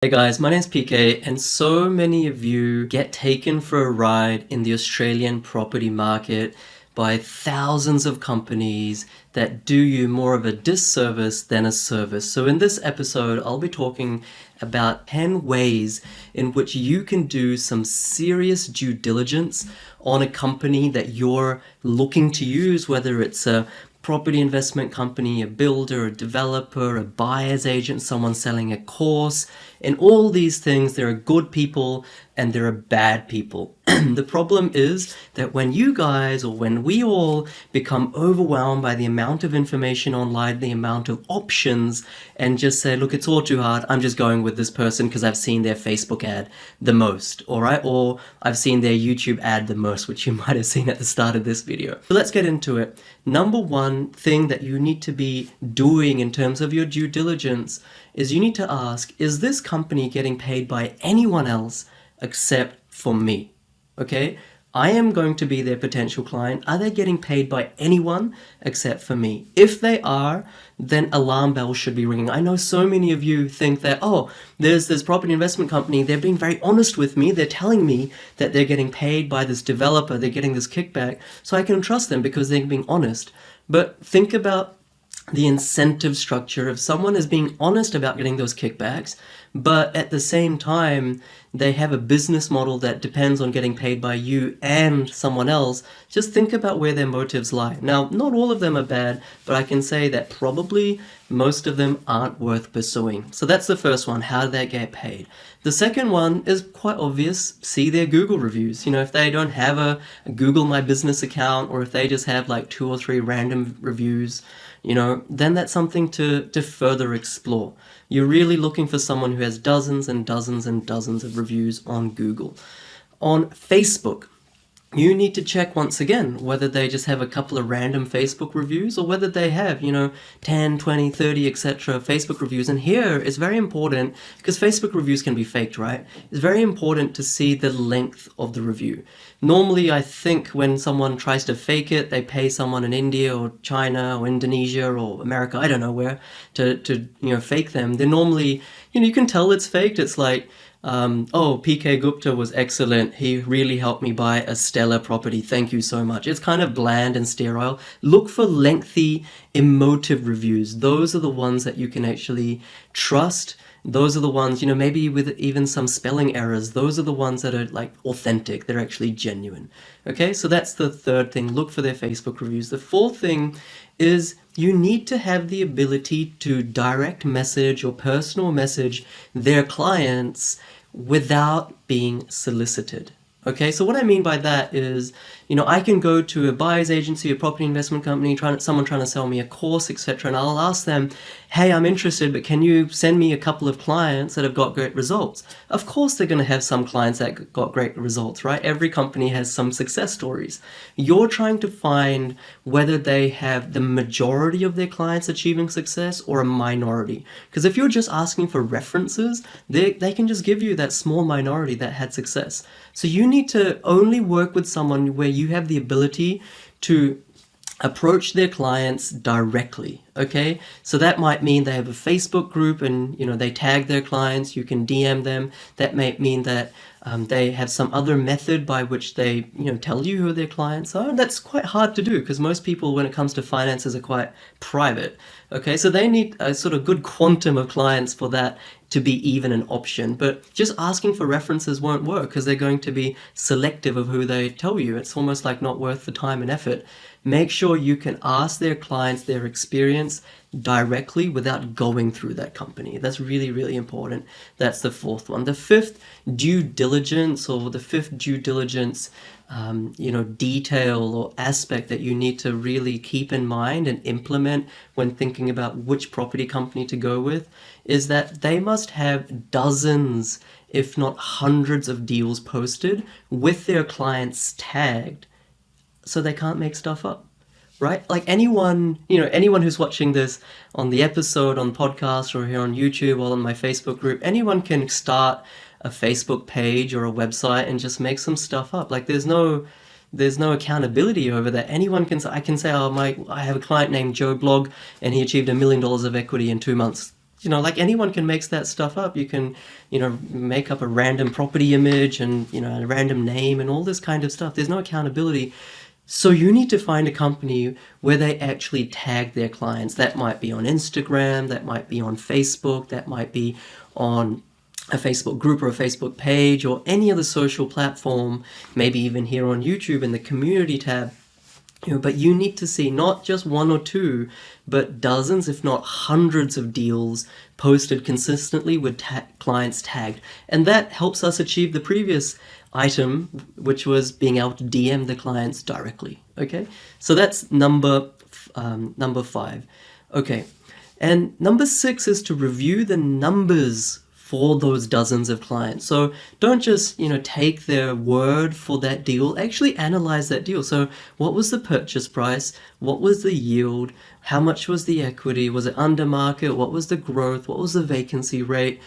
Hey guys, my name's PK, and so many of you get taken for a ride in the Australian property market by thousands of companies that do you more of a disservice than a service. So in this episode, I'll be talking about 10 ways in which you can do some serious due diligence on a company that you're looking to use, whether it's a property investment company, a builder, a developer, a buyer's agent, someone selling a course. In all these things, there are good people and there are bad people. The problem is that when you guys, or when we all become overwhelmed by the amount of information online, the amount of options, and just say, look, it's all too hard, I'm just going with this person because I've seen their Facebook ad the most, all right? Or I've seen their YouTube ad the most, which you might have seen at the start of this video. So let's get into it. Number one thing that you need to be doing in terms of your due diligence is you need to ask, is this company getting paid by anyone else except for me? Okay, I am going to be their potential client. Are they getting paid by anyone except for me? If they are, then alarm bells should be ringing. I know so many of you think that, oh, there's this property investment company, they're being very honest with me, they're telling me that they're getting paid by this developer, they're getting this kickback, so I can trust them because they're being honest. But think about the incentive structure. If someone is being honest about getting those kickbacks, but at the same time, they have a business model that depends on getting paid by you and someone else, just think about where their motives lie. Now, not all of them are bad, but I can say that probably most of them aren't worth pursuing. So that's the first one. How do they get paid? The second one is quite obvious. See their Google reviews. You know, if they don't have a Google My Business account, or if they just have like 2 or 3 random reviews, you know, then that's something to further explore. You're really looking for someone who has dozens and dozens and dozens of reviews on Google. On Facebook, you need to check once again whether they just have a couple of random Facebook reviews or whether they have, 10, 20, 30, etc. Facebook reviews. And here it's very important, because Facebook reviews can be faked, right? It's very important to see the length of the review. Normally, I think when someone tries to fake it, they pay someone in India or China or Indonesia or America, I don't know where, to fake them. They're normally, you can tell it's faked. It's like, PK Gupta was excellent. He really helped me buy a stellar property. Thank you so much. It's kind of bland and sterile. Look for lengthy, emotive reviews. Those are the ones that you can actually trust. Those are the ones, maybe with even some spelling errors. Those are the ones that are like authentic. They're actually genuine. Okay, so that's the third thing. Look for their Facebook reviews. The fourth thing is you need to have the ability to direct message or personal message their clients without being solicited. Okay, so what I mean by that is, I can go to a buyer's agency, a property investment company, someone trying to sell me a course, etc., and I'll ask them, hey, I'm interested, but can you send me a couple of clients that have got great results? Of course they're going to have some clients that got great results, right? Every company has some success stories. You're trying to find whether they have the majority of their clients achieving success or a minority. Because if you're just asking for references, they can just give you that small minority that had success. So you need to only work with someone where you have the ability to approach their clients directly, okay? So that might mean they have a Facebook group and, they tag their clients, you can DM them. That might mean that they have some other method by which they, tell you who their clients are. And that's quite hard to do because most people, when it comes to finances, are quite private, okay? So they need a sort of good quantum of clients for that to be even an option. But just asking for references won't work because they're going to be selective of who they tell you. It's almost like not worth the time and effort. Make sure you can ask their clients their experience directly without going through that company. That's really, really important. That's the fourth one. The fifth due diligence detail or aspect that you need to really keep in mind and implement when thinking about which property company to go with is that they must have dozens, if not hundreds of deals posted with their clients tagged so they can't make stuff up. Right? Like anyone who's watching this on the episode, on podcast, or here on YouTube, or on my Facebook group, anyone can start a Facebook page or a website and just make some stuff up. Like there's no accountability over that. Anyone can say, I can say, I have a client named Joe Blog and he achieved $1 million of equity in 2 months. like anyone can make that stuff up. You can, make up a random property image and, a random name and all this kind of stuff. There's no accountability. So you need to find a company where they actually tag their clients. That might be on Instagram, that might be on Facebook, that might be on a Facebook group or a Facebook page or any other social platform, maybe even here on YouTube in the community tab. But you need to see not just one or two, but dozens, if not hundreds of deals posted consistently with clients tagged. And that helps us achieve the previous item, which was being able to DM the clients directly. Okay, so that's number 5. Okay, and number 6 is to review the numbers for those dozens of clients. So don't just, take their word for that deal, actually analyze that deal. So what was the purchase price? What was the yield? How much was the equity? Was it under market? What was the growth? What was the vacancy rate?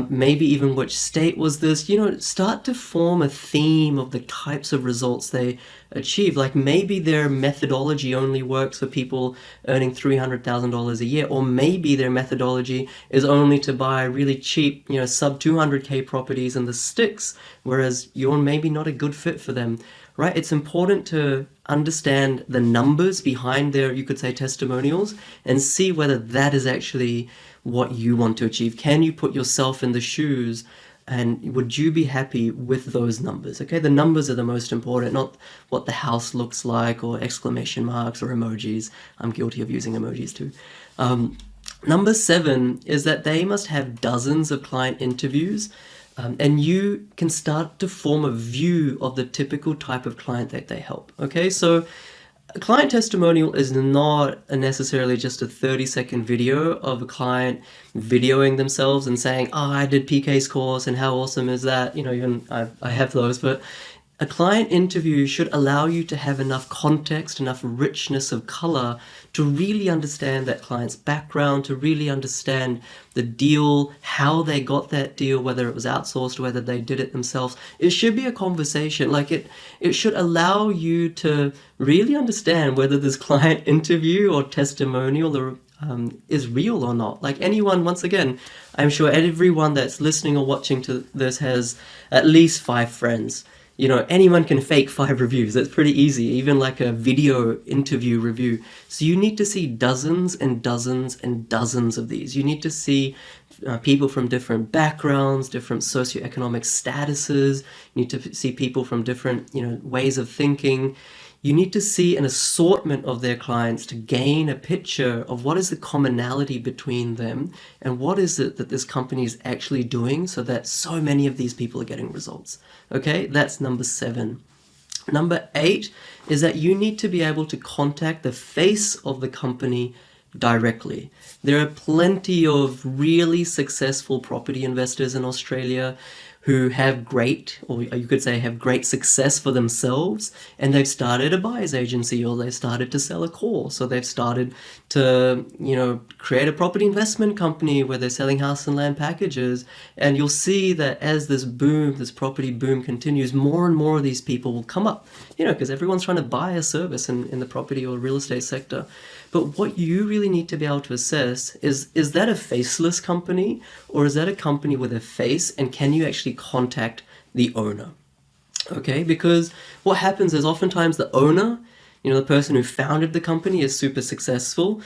Maybe even which state was this? Start to form a theme of the types of results they achieve. Like maybe their methodology only works for people earning $300,000 a year, or maybe their methodology is only to buy really cheap, sub 200K properties in the sticks, whereas you're maybe not a good fit for them. Right? It's important to understand the numbers behind their, you could say, testimonials and see whether that is actually what you want to achieve. Can you put yourself in the shoes and would you be happy with those numbers? Okay, the numbers are the most important, not what the house looks like or exclamation marks or emojis. I'm guilty of using emojis too. Number 7 is that they must have dozens of client interviews. And you can start to form a view of the typical type of client that they help. Okay, so a client testimonial is not necessarily just a 30-second video of a client videoing themselves and saying, oh, I did PK's course and how awesome is that? Even I have those, but a client interview should allow you to have enough context, enough richness of color to really understand that client's background, to really understand the deal, how they got that deal, whether it was outsourced, whether they did it themselves. It should be a conversation. Like it should allow you to really understand whether this client interview or testimonial is real or not. Like anyone, once again, I'm sure everyone that's listening or watching to this has at least 5 friends. Anyone can fake 5 reviews. That's pretty easy, even like a video interview review. So you need to see dozens and dozens and dozens of these. You need to see people from different backgrounds, different socioeconomic statuses. You need to see people from different, ways of thinking. You need to see an assortment of their clients to gain a picture of what is the commonality between them and what is it that this company is actually doing so that so many of these people are getting results. Okay, that's number 7. Number 8 is that you need to be able to contact the face of the company directly. There are plenty of really successful property investors in Australia who have great, or you could say have great success for themselves, and they've started a buyer's agency, or they've started to sell a course, or they've started to, create a property investment company where they're selling house and land packages. And you'll see that as this property boom continues, more and more of these people will come up, because everyone's trying to buy a service in the property or real estate sector. But what you really need to be able to assess is that a faceless company, or is that a company with a face, and can you actually contact the owner? Okay, because what happens is oftentimes the owner, the person who founded the company is super successful,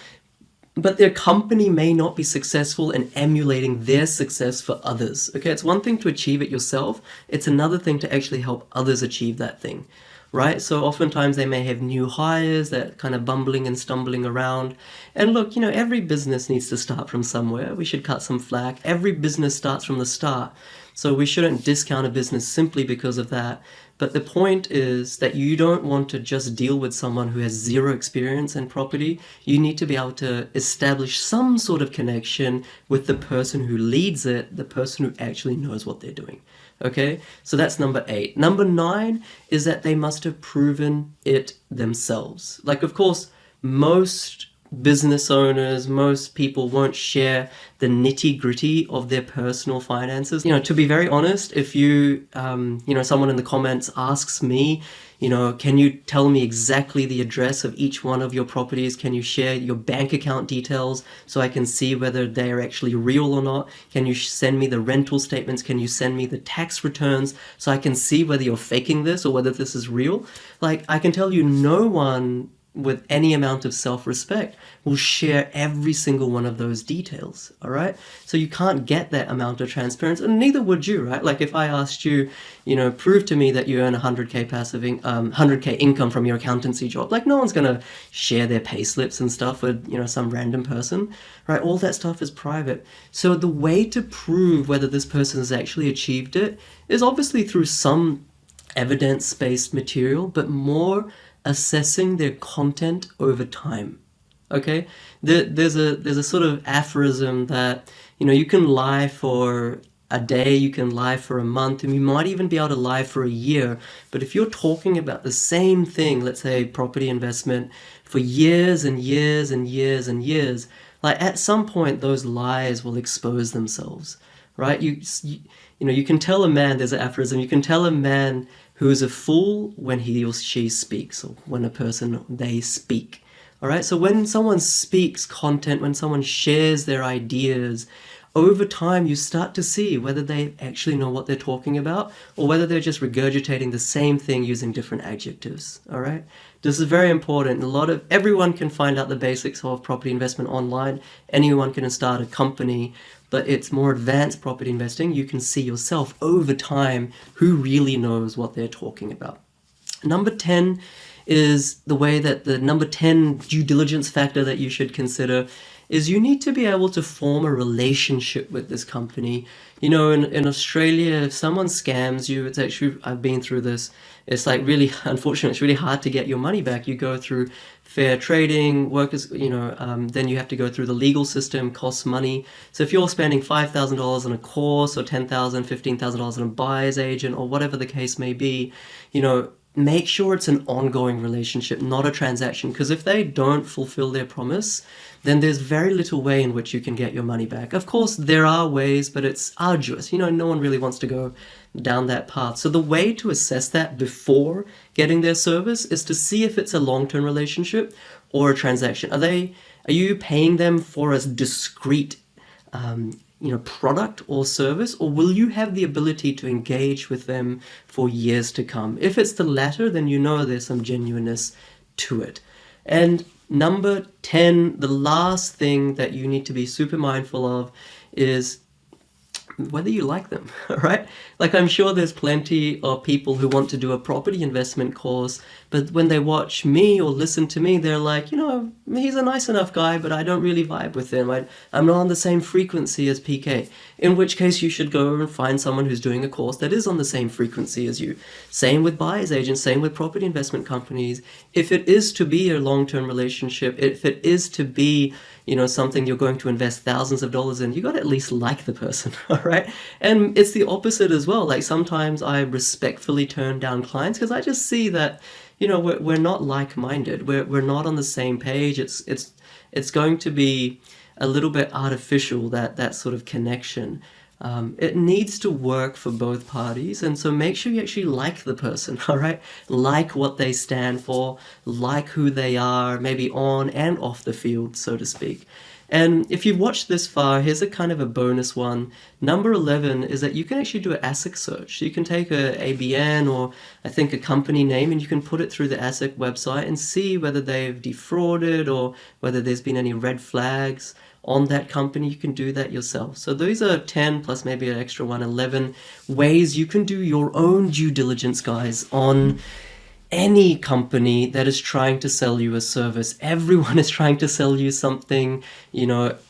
but their company may not be successful in emulating their success for others. Okay, it's one thing to achieve it yourself, it's another thing to actually help others achieve that thing. Right? So oftentimes they may have new hires that kind of bumbling and stumbling around. And look, every business needs to start from somewhere. We should cut some slack. Every business starts from the start. So we shouldn't discount a business simply because of that. But the point is that you don't want to just deal with someone who has 0 experience in property. You need to be able to establish some sort of connection with the person who leads it, the person who actually knows what they're doing. Okay, so that's number 8. Number 9 is that they must have proven it themselves. Like, of course, most business owners, most people won't share the nitty-gritty of their personal finances. To be very honest, if someone in the comments asks me, can you tell me exactly the address of each one of your properties? Can you share your bank account details so I can see whether they are actually real or not? Can you send me the rental statements? Can you send me the tax returns so I can see whether you're faking this or whether this is real? Like, I can tell you, no one with any amount of self-respect will share every single one of those details, all right? So you can't get that amount of transparency, and neither would you, right? Like, if I asked you, prove to me that you earn 100K income from your accountancy job, like, no one's gonna share their pay slips and stuff with, some random person, right? All that stuff is private. So the way to prove whether this person has actually achieved it is obviously through some evidence-based material, but more assessing their content over time. Okay, there's a sort of aphorism that you can lie for a day, you can lie for a month, and you might even be able to lie for a year. But if you're talking about the same thing, let's say property investment, for years and years and years and years, like, at some point those lies will expose themselves, right? You can tell a man, there's an aphorism, you can tell a man who is a fool when he or she speaks, or when they speak. All right, so when someone speaks content, when someone shares their ideas, over time you start to see whether they actually know what they're talking about or whether they're just regurgitating the same thing using different adjectives. All right, this is very important. Everyone can find out the basics of property investment online. Anyone can start a company, but it's more advanced property investing. You can see yourself over time who really knows what they're talking about. Number 10 is the way that the number 10 due diligence factor that you should consider is you need to be able to form a relationship with this company. In Australia, if someone scams you, it's actually, I've been through this, it's like really, unfortunately, it's really hard to get your money back. You go through fair trading, then you have to go through the legal system, costs money. So if you're spending $5,000 on a course or $10,000, $15,000 on a buyer's agent or whatever the case may be, make sure it's an ongoing relationship, not a transaction. Because if they don't fulfill their promise, then there's very little way in which you can get your money back. Of course, there are ways, but it's arduous. No one really wants to go down that path. So the way to assess that before getting their service is to see if it's a long-term relationship or a transaction. Are you paying them for a discrete product or service, or will you have the ability to engage with them for years to come? If it's the latter, then there's some genuineness to it. And number 10, the last thing that you need to be super mindful of is whether you like them, right? Like, I'm sure there's plenty of people who want to do a property investment course, but when they watch me or listen to me, they're like, he's a nice enough guy, but I don't really vibe with him. I'm not on the same frequency as PK. In which case, you should go and find someone who's doing a course that is on the same frequency as you. Same with buyer's agents, same with property investment companies. If it is to be a long-term relationship, if it is to be something you're going to invest thousands of dollars in, you got to at least like the person, all right? And it's the opposite as well. Like, sometimes I respectfully turn down clients because I just see that, we're not like-minded. We're not on the same page. It's going to be a little bit artificial, that sort of connection. It needs to work for both parties, and so make sure you actually like the person, all right? Like what they stand for, like who they are, maybe on and off the field, so to speak. And if you've watched this far, here's a kind of a bonus one. Number 11 is that you can actually do an ASIC search. So you can take a ABN or I think a company name, and you can put it through the ASIC website and see whether they've defrauded or whether there's been any red flags on that company. You can do that yourself. So those are 10 plus maybe an extra one, 11 ways you can do your own due diligence, guys, on any company that is trying to sell you a service. Everyone is trying to sell you something.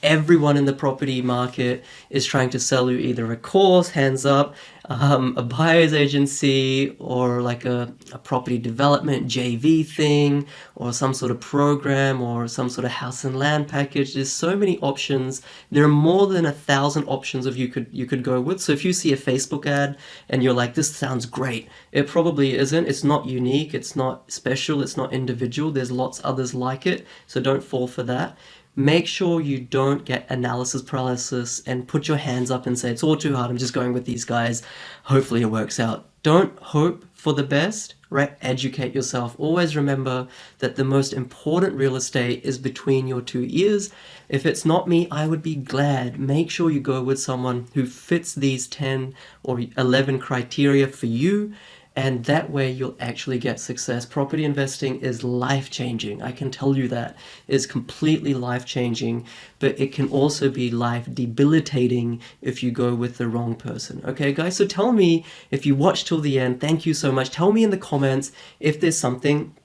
Everyone in the property market is trying to sell you either a course, hands up, a buyer's agency, or like a property development JV thing, or some sort of program, or some sort of house and land package. There's so many options. There are more than 1,000 options of you could go with. So if you see a Facebook ad and you're like, this sounds great, it probably isn't. It's not unique, it's not special, it's not individual. There's lots others like it, so don't fall for that. Make sure you don't get analysis paralysis and put your hands up and say, it's all too hard, I'm just going with these guys, hopefully it works out. Don't hope for the best, right? Educate yourself. Always remember that the most important real estate is between your two ears. If it's not me, I would be glad. Make sure you go with someone who fits these 10 or 11 criteria for you, and that way you'll actually get success. Property investing is life-changing. I can tell you that. It's completely life-changing, but it can also be life-debilitating if you go with the wrong person. Okay, guys? So tell me, if you watched till the end, thank you so much. Tell me in the comments if there's something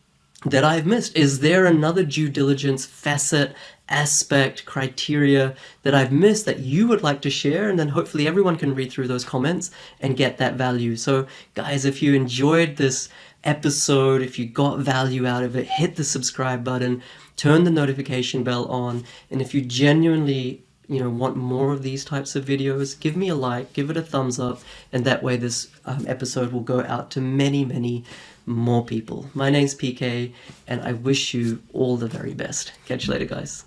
that I've missed. Is there another due diligence facet, aspect, criteria that I've missed that you would like to share? And then hopefully everyone can read through those comments and get that value. So guys, if you enjoyed this episode, if you got value out of it, hit the subscribe button, turn the notification bell on, and if you genuinely want more of these types of videos, give me a like, give it a thumbs up, and that way this episode will go out to many, many more people. My name's PK, and I wish you all the very best. Catch you later, guys.